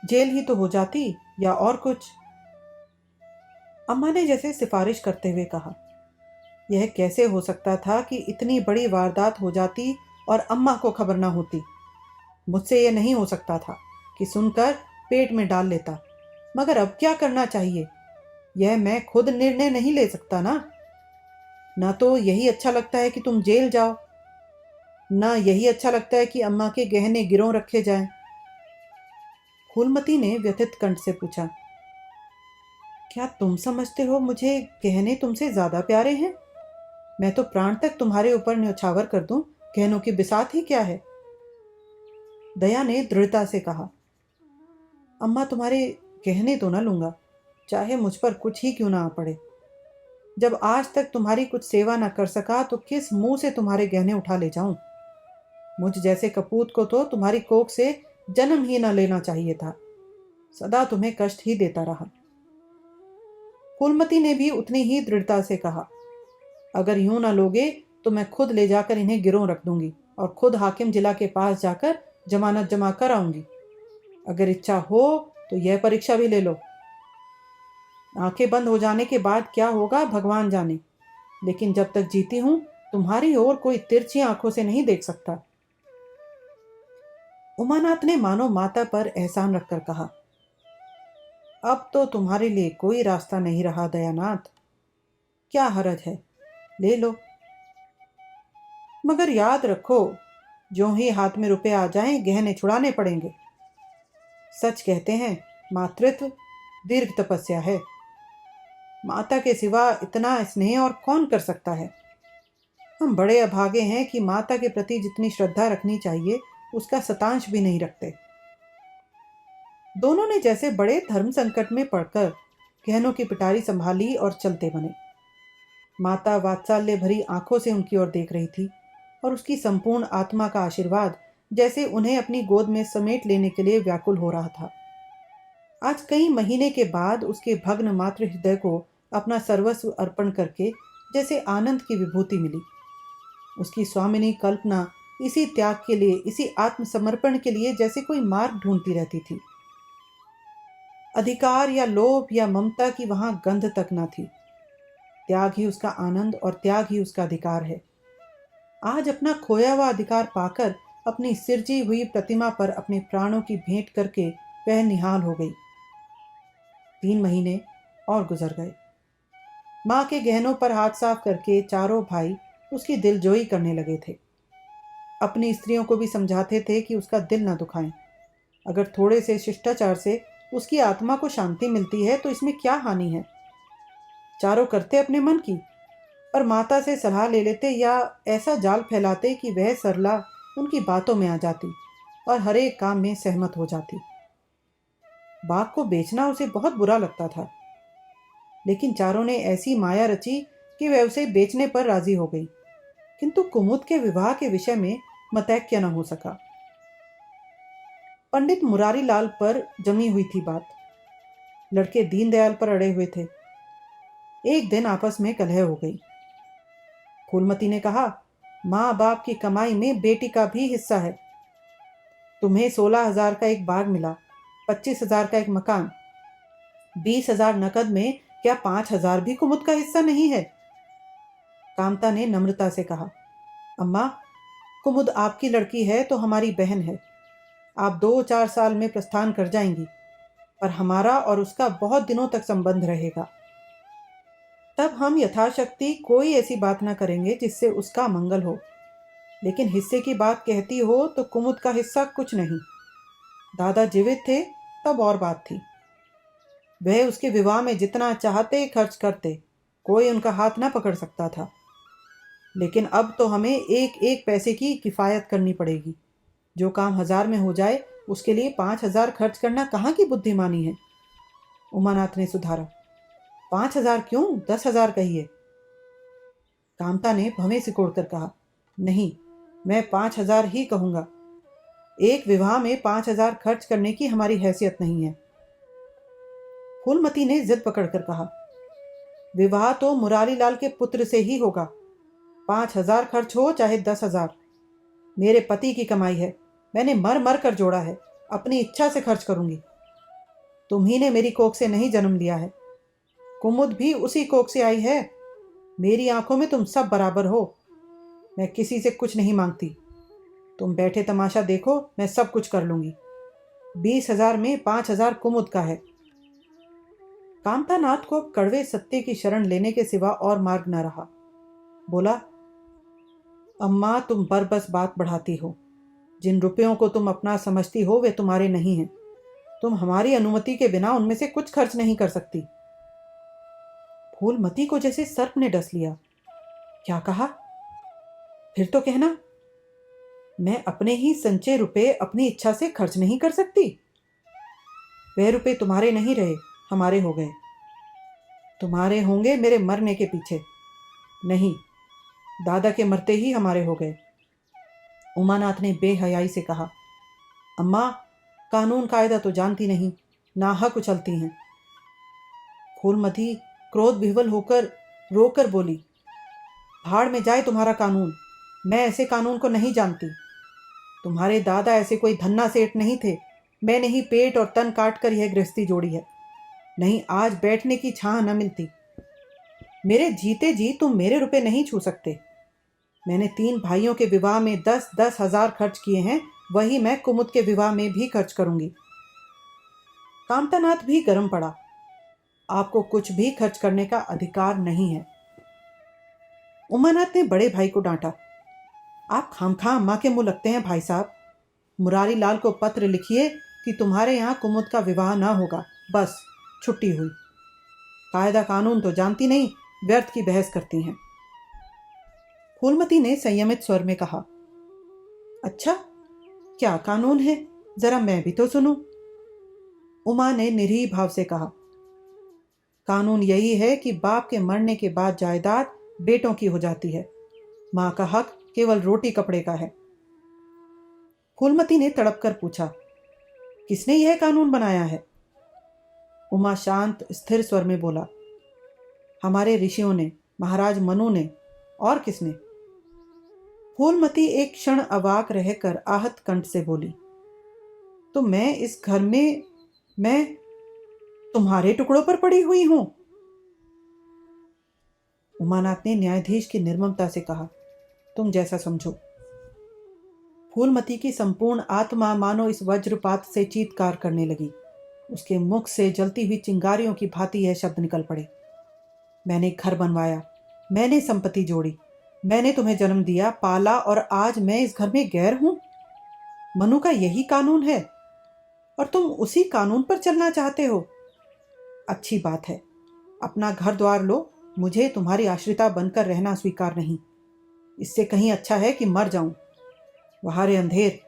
जेल ही तो हो जाती या और कुछ। अम्मा ने जैसे सिफारिश करते हुए कहा, यह कैसे हो सकता था कि इतनी बड़ी वारदात हो जाती और अम्मा को खबर ना होती? मुझसे यह नहीं हो सकता था कि सुनकर पेट में डाल लेता। मगर अब क्या करना चाहिए, यह मैं खुद निर्णय नहीं ले सकता ना। ना तो यही अच्छा लगता है कि तुम जेल जाओ, ना यही अच्छा लगता है कि अम्मा के गहने गिरोह रखे जाएं। फूलमती ने व्यथित कंठ से पूछा, क्या तुम समझते हो मुझे गहने तुमसे ज्यादा प्यारे हैं? मैं तो प्राण तक तुम्हारे ऊपर न्यौछावर कर दूं, गहनों की बिसात ही क्या है। दया ने दृढ़ता से कहा, अम्मा तुम्हारे गहने तो ना लूंगा, चाहे मुझ पर कुछ ही क्यों ना आ पड़े। जब आज तक तुम्हारी कुछ सेवा ना कर सका तो किस मुंह से तुम्हारे गहने उठा ले जाऊं? मुझ जैसे कपूत को तो तुम्हारी कोख से जन्म ही ना लेना चाहिए था। सदा तुम्हें कष्ट ही देता रहा। फूलमती ने भी उतनी ही दृढ़ता से कहा, अगर यूं ना लोगे तो मैं खुद ले जाकर इन्हें गिरोह रख दूंगी और खुद हाकिम जिला के पास जाकर जमानत जमा कर आऊंगी। अगर इच्छा हो तो यह परीक्षा भी ले लो। आंखें बंद हो जाने के बाद क्या होगा भगवान जाने, लेकिन जब तक जीती हूं तुम्हारी ओर कोई तिरछी आंखों से नहीं देख सकता। उमानाथ ने मानो माता पर एहसान रखकर कहा, अब तो तुम्हारे लिए कोई रास्ता नहीं रहा दयानाथ। क्या हरज है, ले लो, मगर याद रखो, जो ही हाथ में रुपए आ जाएं गहने छुड़ाने पड़ेंगे। सच कहते हैं, मातृत्व दीर्घ तपस्या है। माता के सिवा इतना स्नेह और कौन कर सकता है। हम बड़े अभागे हैं कि माता के प्रति जितनी श्रद्धा रखनी चाहिए उसका शतांश भी नहीं रखते। दोनों ने जैसे बड़े धर्म संकट में पड़कर गहनों की पिटारी संभाली और चलते बने। माता वात्सल्य भरी आंखों से उनकी ओर देख रही थी और उसकी संपूर्ण आत्मा का आशीर्वाद जैसे उन्हें अपनी गोद में समेट लेने के लिए व्याकुल हो रहा था। आज कई महीने के बाद उसके भग्न मातृ हृदय को अपना सर्वस्व अर्पण करके जैसे आनंद की विभूति मिली। उसकी स्वामिनी कल्पना इसी त्याग के लिए, इसी आत्मसमर्पण के लिए जैसे कोई मार्ग ढूंढती रहती थी। अधिकार या लोभ या ममता की वहां गंध तक न थी। त्याग ही उसका आनंद और त्याग ही उसका अधिकार है। आज अपना खोया हुआ अधिकार पाकर अपनी सिरजी हुई प्रतिमा पर अपने प्राणों की भेंट करके वह निहाल हो गई। 3 महीने और गुजर गए। माँ के गहनों पर हाथ साफ करके चारों भाई उसकी दिलजोई करने लगे थे। अपनी स्त्रियों को भी समझाते थे कि उसका दिल न दुखाएं। अगर थोड़े से शिष्टाचार से उसकी आत्मा को शांति मिलती है तो इसमें क्या हानि है। चारों करते अपने मन की, पर माता से सलाह ले लेते या ऐसा जाल फैलाते कि वह सरला उनकी बातों में आ जाती और हर एक काम में सहमत हो जाती। बाग को बेचना उसे बहुत बुरा लगता था, लेकिन चारों ने ऐसी माया रची कि वह उसे बेचने पर राजी हो गई। किंतु कुमुद के विवाह के विषय में मतैक्य न हो सका। पंडित मुरारी लाल पर जमी हुई थी बात। लड़के दीनदयाल पर अड़े हुए थे। एक दिन आपस में कलह हो गई। फूलमती ने कहा, माँ बाप की कमाई में बेटी का भी हिस्सा है। तुम्हें 16,000 का एक बाग मिला, 25,000 का एक मकान, 20,000 नकद में क्या 5,000 भी कुमुद का हिस्सा नहीं है? कामता ने नम्रता से कहा, अम्मा, कुमुद आपकी लड़की है तो हमारी बहन है। आप 2-4 साल में प्रस्थान कर जाएंगी, पर हमारा और उसका बहुत दिनों तक संबंध रहेगा। तब हम यथाशक्ति कोई ऐसी बात ना करेंगे जिससे उसका मंगल हो। लेकिन हिस्से की बात कहती हो तो कुमुद का हिस्सा कुछ नहीं। दादा जीवित थे तब और बात थी। वह उसके विवाह में जितना चाहते खर्च करते, कोई उनका हाथ ना पकड़ सकता था। लेकिन अब तो हमें एक एक पैसे की किफ़ायत करनी पड़ेगी। जो काम 1000 में हो जाए उसके लिए 5,000 खर्च करना कहाँ की बुद्धिमानी है। उमानाथ ने सुधारा, 5,000 क्यों, 10,000 कहिए। कामता ने भवें सिकोड़ कर कहा, नहीं, मैं 5,000 ही कहूँगा। एक विवाह में 5,000 खर्च करने की हमारी हैसियत नहीं है। फूलमती ने जिद पकड़कर कहा, विवाह तो मुरारी लाल के पुत्र से ही होगा। 5,000 खर्च हो चाहे 10,000, मेरे पति की कमाई है। मैंने मर मर कर जोड़ा है, अपनी इच्छा से खर्च करूंगी। तुम्ही ने मेरी कोख से नहीं जन्म लिया है, कुमुद भी उसी कोख से आई है। मेरी आंखों में तुम सब बराबर हो। मैं किसी से कुछ नहीं मांगती। तुम बैठे तमाशा देखो, मैं सब कुछ कर लूंगी। 20,000 में 5,000 कुमुद का है। कामतानाथ को अब कड़वे सत्य की शरण लेने के सिवा और मार्ग न रहा। बोला, अम्मा, तुम बरबस बात बढ़ाती हो। जिन रुपयों को तुम अपना समझती हो वे तुम्हारे नहीं हैं। तुम हमारी अनुमति के बिना उनमें से कुछ खर्च नहीं कर सकती। फूलमती को जैसे सर्प ने डस लिया। क्या कहा? फिर तो कहना। मैं अपने ही संचय रुपए अपनी इच्छा से खर्च नहीं कर सकती? वे रुपए तुम्हारे नहीं रहे, हमारे हो गए। तुम्हारे होंगे मेरे मरने के पीछे। नहीं, दादा के मरते ही हमारे हो गए। उमानाथ ने बेहयाई से कहा, अम्मा, कानून कायदा तो जानती नहीं, नाहक उछलती हैं। फूलमती क्रोध विह्वल होकर रोकर बोली, भाड़ में जाए तुम्हारा कानून। मैं ऐसे कानून को नहीं जानती। तुम्हारे दादा ऐसे कोई धन्ना सेठ नहीं थे। मैंने ही पेट और तन काट कर यह गृहस्थी जोड़ी है, नहीं आज बैठने की छां न मिलती। मेरे जीते जी तुम मेरे रुपए नहीं छू सकते। मैंने 3 भाइयों के विवाह में 10-10 हजार खर्च किए हैं, वही मैं कुमुद के विवाह में भी खर्च करूंगी। कामतानाथ भी गर्म पड़ा। आपको कुछ भी खर्च करने का अधिकार नहीं है। उमानाथ ने बड़े भाई को डांटा, आप खामखा अम्मा के मुंह लगते हैं भाई साहब। मुरारी लाल को पत्र लिखिए कि तुम्हारे यहाँ कुमुद का विवाह ना होगा, बस छुट्टी हुई। कायदा कानून तो जानती नहीं, व्यर्थ की बहस करती हैं। फूलमती ने संयमित स्वर में कहा, अच्छा क्या कानून है, जरा मैं भी तो सुनूं। उमा ने निरीह भाव से कहा, कानून यही है कि बाप के मरने के बाद जायदाद बेटों की हो जाती है, मां का हक केवल रोटी कपड़े का है। फूलमती ने तड़प कर पूछा, किसने यह कानून बनाया है? उमा शांत स्थिर स्वर में बोला, हमारे ऋषियों ने, महाराज मनु ने, और किसने? फूलमती एक क्षण अवाक रहकर आहत कंठ से बोली, तो मैं इस घर में, मैं तुम्हारे टुकड़ों पर पड़ी हुई हूं। उमानाथ ने न्यायाधीश की निर्ममता से कहा, तुम जैसा समझो। फूलमती की संपूर्ण आत्मा मानो इस वज्रपात से चीत्कार करने लगी। उसके मुख से जलती हुई चिंगारियों की भांति यह शब्द निकल पड़े, मैंने घर बनवाया, मैंने संपत्ति जोड़ी, मैंने तुम्हें जन्म दिया, पाला, और आज मैं इस घर में गैर हूं। मनु का यही कानून है और तुम उसी कानून पर चलना चाहते हो। अच्छी बात है, अपना घर द्वार लो, मुझे तुम्हारी आश्रिता बनकर रहना स्वीकार नहीं। इससे कहीं अच्छा है कि मर जाऊं। वहां रे अंधेर,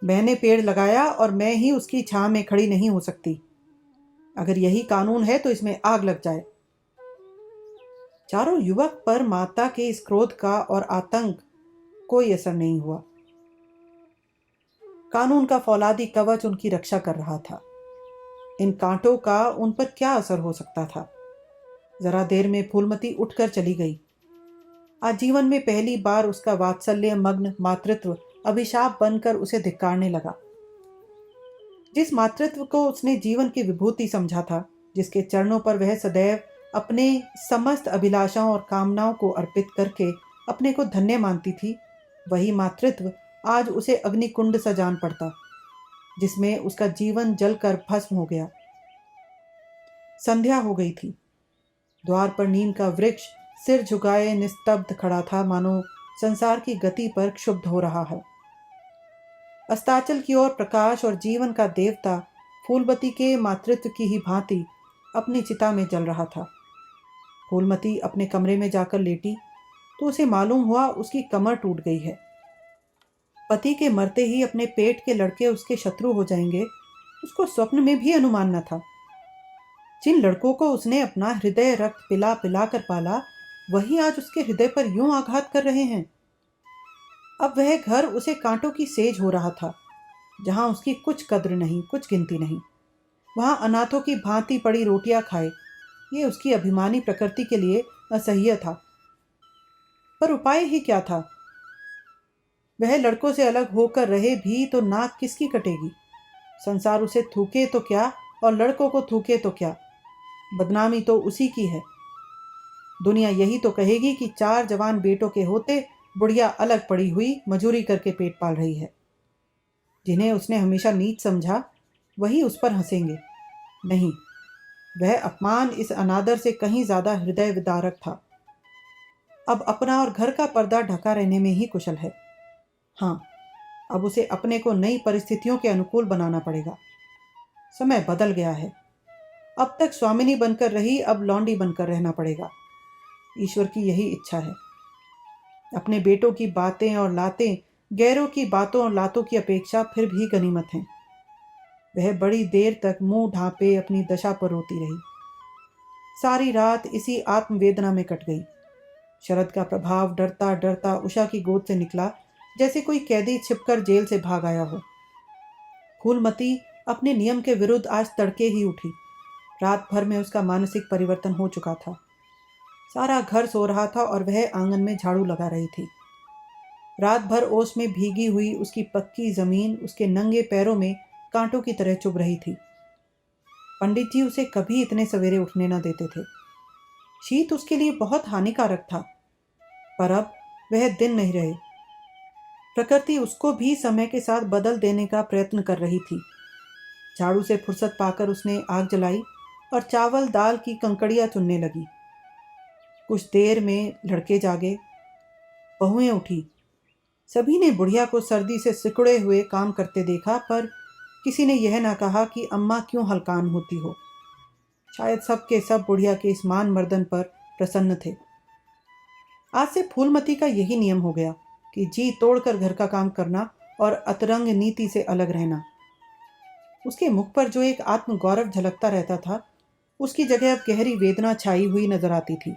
मैंने पेड़ लगाया और मैं ही उसकी छां में खड़ी नहीं हो सकती। अगर यही कानून है तो इसमें आग लग जाए। चारों युवक पर माता के इस क्रोध का और आतंक कोई असर नहीं हुआ। कानून का फौलादी कवच उनकी रक्षा कर रहा था। इन कांटों का उन पर क्या असर हो सकता था? जरा देर में फूलमती उठकर चली गई। आज जीवन में पहली बार उसका वात्सल्य मग्न मातृत्व अभिशाप बनकर उसे धिक्कारने लगा। जिस मातृत्व को उसने जीवन की विभूति समझा था, जिसके चरणों पर वह सदैव अपने समस्त अभिलाषाओं और कामनाओं को अर्पित करके अपने को धन्य मानती थी, वही मातृत्व आज उसे अग्निकुंड सा जान पड़ता, जिसमें उसका जीवन जलकर भस्म हो गया। संध्या हो गई थी। द्वार पर नीम का वृक्ष सिर झुकाए निस्तब्ध खड़ा था, मानो संसार की गति पर क्षुब्ध हो रहा है। अस्ताचल की ओर प्रकाश और जीवन का देवता फूलमती के मातृत्व की ही भांति अपनी चिता में जल रहा था। फूलमती अपने कमरे में जाकर लेटी तो उसे मालूम हुआ उसकी कमर टूट गई है। पति के मरते ही अपने पेट के लड़के उसके शत्रु हो जाएंगे, उसको स्वप्न में भी अनुमान न था। जिन लड़कों को उसने अपना हृदय रक्त पिला पिला कर पाला, वही आज उसके हृदय पर यूं आघात कर रहे हैं। अब वह घर उसे कांटों की सेज हो रहा था, जहां उसकी कुछ कद्र नहीं, कुछ गिनती नहीं। वहां अनाथों की भांति पड़ी रोटियां खाए, ये उसकी अभिमानी प्रकृति के लिए असह्य था। पर उपाय ही क्या था? वह लड़कों से अलग होकर रहे भी तो नाक किसकी कटेगी? संसार उसे थूके तो क्या और लड़कों को थूके तो क्या, बदनामी तो उसी की है। दुनिया यही तो कहेगी कि 4 जवान बेटों के होते बुढ़िया अलग पड़ी हुई मजूरी करके पेट पाल रही है। जिन्हें उसने हमेशा नीच समझा, वही उस पर हंसेंगे। नहीं, वह अपमान इस अनादर से कहीं ज्यादा हृदय विदारक था। अब अपना और घर का पर्दा ढका रहने में ही कुशल है। हाँ, अब उसे अपने को नई परिस्थितियों के अनुकूल बनाना पड़ेगा। समय बदल गया है। अब तक स्वामिनी बनकर रही, अब लौंडी बनकर रहना पड़ेगा। ईश्वर की यही इच्छा है। अपने बेटों की बातें और लातें गैरों की बातों और लातों की अपेक्षा फिर भी गनीमत हैं। वह बड़ी देर तक मुंह ढांपे अपनी दशा पर रोती रही। सारी रात इसी आत्मवेदना में कट गई। शरद का प्रभाव डरता डरता उषा की गोद से निकला, जैसे कोई कैदी छिपकर जेल से भाग आया हो। फूलमती अपने नियम के विरुद्ध आज तड़के ही उठी। रात भर में उसका मानसिक परिवर्तन हो चुका था। सारा घर सो रहा था और वह आंगन में झाड़ू लगा रही थी। रात भर ओस में भीगी हुई उसकी पक्की जमीन उसके नंगे पैरों में कांटों की तरह चुभ रही थी। पंडित जी उसे कभी इतने सवेरे उठने न देते थे। शीत उसके लिए बहुत हानिकारक था, पर अब वह दिन नहीं रहे। प्रकृति उसको भी समय के साथ बदल देने का प्रयत्न कर रही थी। झाड़ू से फुर्सत पाकर उसने आग जलाई और चावल दाल की कंकड़ियां चुनने लगी। कुछ देर में लड़के जागे, बहुएं उठी। सभी ने बुढ़िया को सर्दी से सिकुड़े हुए काम करते देखा, पर किसी ने यह ना कहा कि अम्मा क्यों हलकान होती हो। शायद सब के सब बुढ़िया के इस मान मर्दन पर प्रसन्न थे। आज से फूलमती का यही नियम हो गया कि जी तोड़कर घर का काम करना और अतरंग नीति से अलग रहना। उसके मुख पर जो एक आत्मगौरव झलकता रहता था, उसकी जगह अब गहरी वेदना छाई हुई नजर आती थी।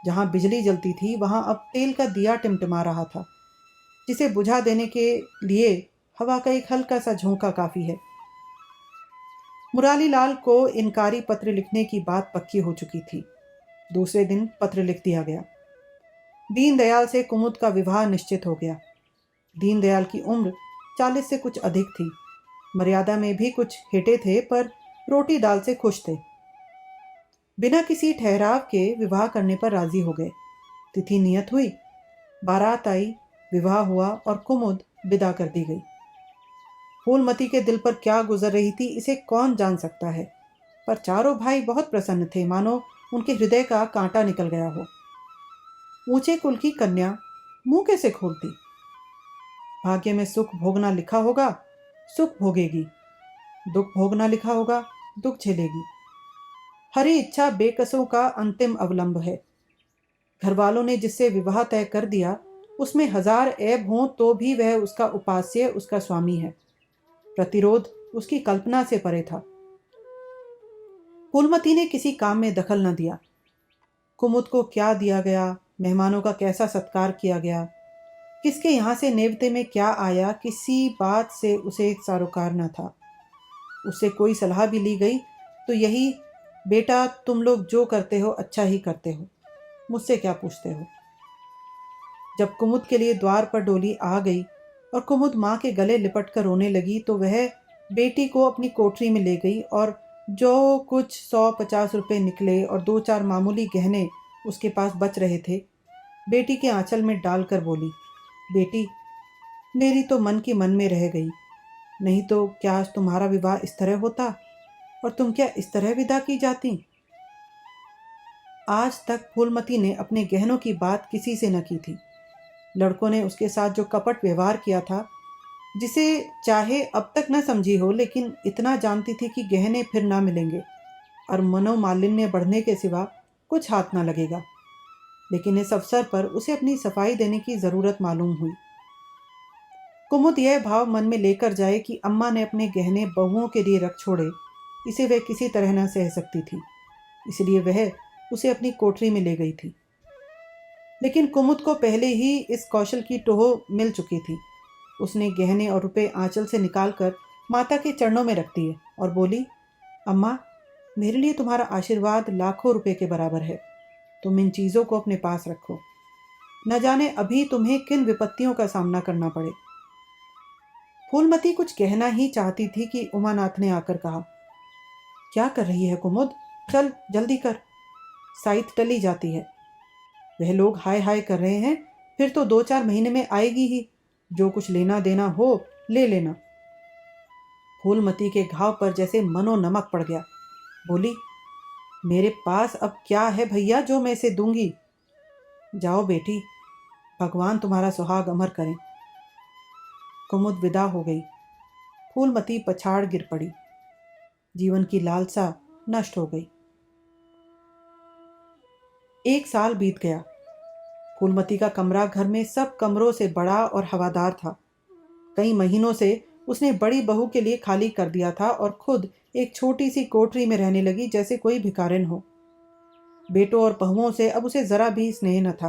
जहां बिजली जलती थी वहां अब तेल का दिया टिमटिमा रहा था, जिसे बुझा देने के लिए हवा का एक हल्का सा झोंका काफी है। मुरारी लाल को इनकारी पत्र लिखने की बात पक्की हो चुकी थी। दूसरे दिन पत्र लिख दिया गया। दीनदयाल से कुमुद का विवाह निश्चित हो गया। दीनदयाल की उम्र 40 से कुछ अधिक थी। मर्यादा में भी कुछ हेटे थे, पर रोटी दाल से खुश थे। बिना किसी ठहराव के विवाह करने पर राजी हो गए। तिथि नियत हुई, बारात आई, विवाह हुआ और कुमुद विदा कर दी गई। फूलमती के दिल पर क्या गुजर रही थी इसे कौन जान सकता है, पर चारों भाई बहुत प्रसन्न थे, मानो उनके हृदय का कांटा निकल गया हो। ऊंचे कुल की कन्या मुंह कैसे खोलती। भाग्य में सुख भोगना लिखा होगा, सुख भोगेगी। दुख भोगना लिखा होगा, दुख झेलेगी। हरी इच्छा बेकसों का अंतिम अवलंब है। घर वालों ने जिससे विवाह तय कर दिया, उसमें 1000 ऐब हों तो भी वह उसका उपास्य, उसका स्वामी है। प्रतिरोध उसकी कल्पना से परे था। फूलमती ने किसी काम में दखल न दिया। कुमुद को क्या दिया गया, मेहमानों का कैसा सत्कार किया गया, किसके यहाँ से नेवते में क्या आया, किसी बात से उसे सरोकार न था। उससे कोई सलाह भी ली गई तो यही, बेटा तुम लोग जो करते हो अच्छा ही करते हो, मुझसे क्या पूछते हो। जब कुमुद के लिए द्वार पर डोली आ गई और कुमुद माँ के गले लिपट कर रोने लगी, तो वह बेटी को अपनी कोठरी में ले गई और जो कुछ 100-50 रुपये निकले और 2-4 मामूली गहने उसके पास बच रहे थे, बेटी के आंचल में डालकर बोली, बेटी मेरी तो मन की मन में रह गई, नहीं तो क्या आज तुम्हारा विवाह इस तरह होता और तुम क्या इस तरह विदा की जाती। आज तक फूलमती ने अपने गहनों की बात किसी से न की थी। लड़कों ने उसके साथ जो कपट व्यवहार किया था, जिसे चाहे अब तक न समझी हो, लेकिन इतना जानती थी कि गहने फिर ना मिलेंगे और मनोमालिन्य बढ़ने के सिवा कुछ हाथ ना लगेगा। लेकिन इस अवसर पर उसे अपनी सफाई देने की जरूरत मालूम हुई। कुमुद यह भाव मन में लेकर जाए कि अम्मा ने अपने गहने बहुओं के लिए रख छोड़े, इसे वह किसी तरह न सह सकती थी, इसलिए वह उसे अपनी कोठरी में ले गई थी। लेकिन कुमुद को पहले ही इस कौशल की टोह मिल चुकी थी। उसने गहने और रुपए आंचल से निकालकर माता के चरणों में रख दिए और बोली, अम्मा मेरे लिए तुम्हारा आशीर्वाद लाखों रुपए के बराबर है। तुम इन चीज़ों को अपने पास रखो, न जाने अभी तुम्हें किन विपत्तियों का सामना करना पड़े। फूलमती कुछ कहना ही चाहती थी कि उमानाथ ने आकर कहा, क्या कर रही है कुमुद, चल जल्दी कर, साइत टली जाती है। वह लोग हाय हाय कर रहे हैं, फिर तो 2-4 महीने में आएगी ही, जो कुछ लेना देना हो ले लेना। फूलमती के घाव पर जैसे मनो नमक पड़ गया। बोली, मेरे पास अब क्या है भैया जो मैं इसे दूंगी। जाओ बेटी, भगवान तुम्हारा सुहाग अमर करें। कुमुद विदा हो गई। फूलमती पछाड़ गिर पड़ी। जीवन की लालसा नष्ट हो गई। 1 साल बीत गया। फूलमती का कमरा घर में सब कमरों से बड़ा और हवादार था। कई महीनों से उसने बड़ी बहू के लिए खाली कर दिया था और खुद एक छोटी सी कोठरी में रहने लगी जैसे कोई भिखारिन हो। बेटों और बहुओं से अब उसे जरा भी स्नेह न था।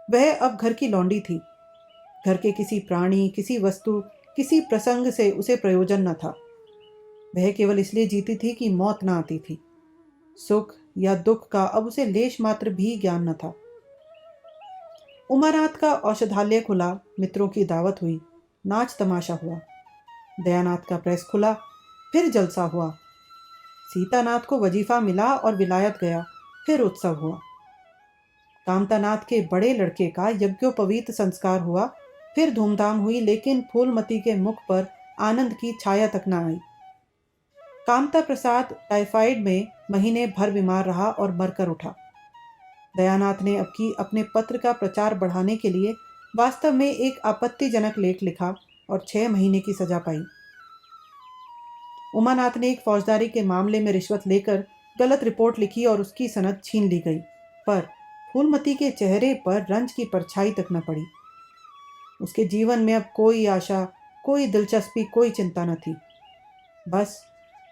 वह अब घर की लौंडी थी। घर के किसी प्राणी, किसी वस्तु, किसी प्रसंग से उसे प्रयोजन न था। वह केवल इसलिए जीती थी कि मौत न आती थी। सुख या दुख का अब उसे लेश मात्र भी ज्ञान न था। उमानाथ का औषधालय खुला, मित्रों की दावत हुई, नाच तमाशा हुआ। दयानाथ का प्रेस खुला, फिर जलसा हुआ। सीतानाथ को वजीफा मिला और विलायत गया, फिर उत्सव हुआ। कामतानाथ के बड़े लड़के का यज्ञोपवीत संस्कार हुआ, फिर धूमधाम हुई, लेकिन फूलमती के मुख पर आनंद की छाया तक न आई। कामता प्रसाद टाइफाइड में महीने भर बीमार रहा और मरकर उठा। दयानाथ ने अब की अपने पत्र का प्रचार बढ़ाने के लिए वास्तव में एक आपत्तिजनक लेख लिखा और 6 महीने की सजा पाई। उमानाथ ने एक फौजदारी के मामले में रिश्वत लेकर गलत रिपोर्ट लिखी और उसकी सनद छीन ली गई, पर फूलमती के चेहरे पर रंज की परछाई तक न पड़ी। उसके जीवन में अब कोई आशा, कोई दिलचस्पी, कोई चिंता न थी। बस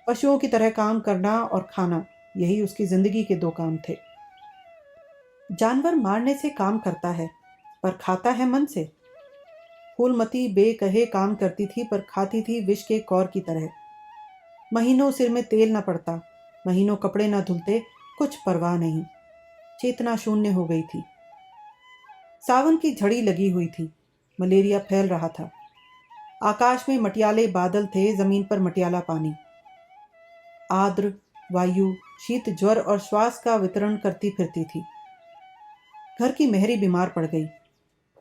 पशुओं की तरह काम करना और खाना, यही उसकी जिंदगी के 2 काम थे। जानवर मारने से काम करता है, पर खाता है मन से। फूलमती बेकहे काम करती थी, पर खाती थी विष के कौर की तरह। महीनों सिर में तेल न पड़ता, महीनों कपड़े न धुलते, कुछ परवाह नहीं। चेतना शून्य हो गई थी। सावन की झड़ी लगी हुई थी, मलेरिया फैल रहा था। आकाश में मटियाले बादल थे, जमीन पर मटियाला पानी। आर्द्र वायु शीत ज्वर और श्वास का वितरण करती फिरती थी। घर की मेहरी बीमार पड़ गई।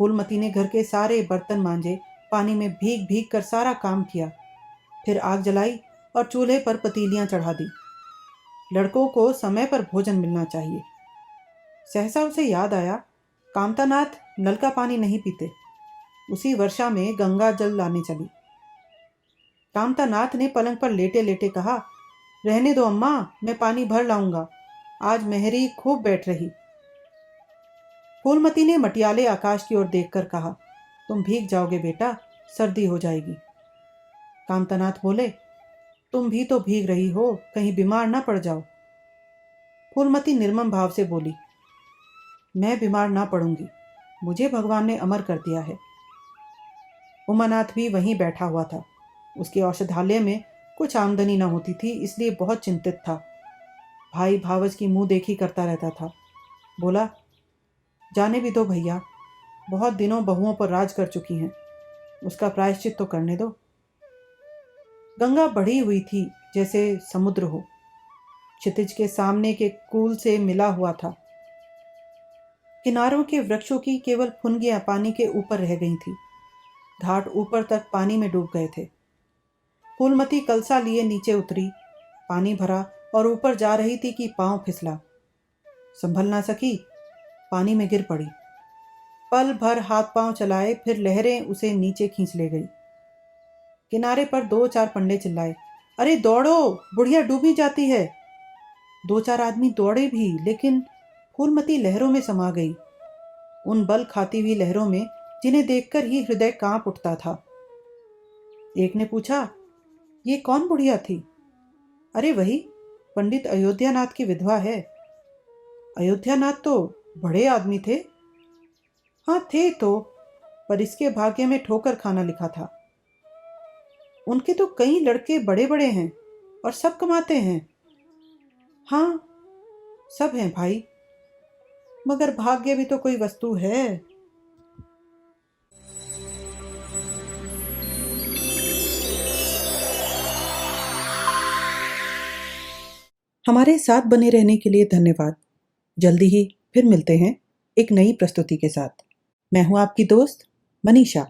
फूलमती ने घर के सारे बर्तन मांजे, पानी में भीग भीग कर सारा काम किया, फिर आग जलाई और चूल्हे पर पतीलियां चढ़ा दी। लड़कों को समय पर भोजन मिलना चाहिए। सहसा उसे याद आया, कामतानाथ नल का पानी नहीं पीते। उसी वर्षा में गंगा जल लाने चली। कामतानाथ ने पलंग पर लेटे लेटे कहा, रहने दो अम्मा, मैं पानी भर लाऊंगा, आज मेहरी खूब बैठ रही। फूलमती ने मटियाले आकाश की ओर देखकर कहा, तुम भीग जाओगे बेटा, सर्दी हो जाएगी। कामतानाथ बोले, तुम भी तो भीग रही हो, कहीं बीमार ना पड़ जाओ। फूलमती निर्मम भाव से बोली, मैं बीमार ना पड़ूंगी, मुझे भगवान ने अमर कर दिया है। उमानाथ भी वहीं बैठा हुआ था। उसके औषधालय में कुछ आमदनी न होती थी, इसलिए बहुत चिंतित था। भाई भावज की मुंह देखी करता रहता था। बोला, जाने भी दो भैया, बहुत दिनों बहुओं पर राज कर चुकी हैं, उसका प्रायश्चित तो करने दो। गंगा बढ़ी हुई थी जैसे समुद्र हो, क्षितिज के सामने के कूल से मिला हुआ था। किनारों के वृक्षों की केवल फुनगियां पानी के ऊपर रह गई थी। घाट ऊपर तक पानी में डूब गए थे। फूलमती कलसा लिए नीचे उतरी, पानी भरा और ऊपर जा रही थी कि पांव फिसला। संभल ना सकी, पानी में गिर पड़ी। पल भर हाथ पांव चलाए, फिर लहरें उसे नीचे खींच ले गई। किनारे पर 2-4 पंडे चिल्लाए, अरे दौड़ो, बुढ़िया डूबी जाती है। 2-4 आदमी दौड़े भी, लेकिन फूलमती लहरों में समा गई, उन बल खाती हुई लहरों में जिन्हें देखकर ही हृदय कांप उठता था। एक ने पूछा, ये कौन बुढ़िया थी? अरे वही पंडित अयोध्यानाथ की विधवा है। अयोध्यानाथ तो बड़े आदमी थे। हाँ थे तो, पर इसके भाग्य में ठोकर खाना लिखा था। उनके तो कई लड़के बड़े बड़े हैं और सब कमाते हैं। हाँ, सब हैं भाई, मगर भाग्य भी तो कोई वस्तु है। हमारे साथ बने रहने के लिए धन्यवाद। जल्दी ही फिर मिलते हैं एक नई प्रस्तुति के साथ। मैं हूं आपकी दोस्त मनीषा।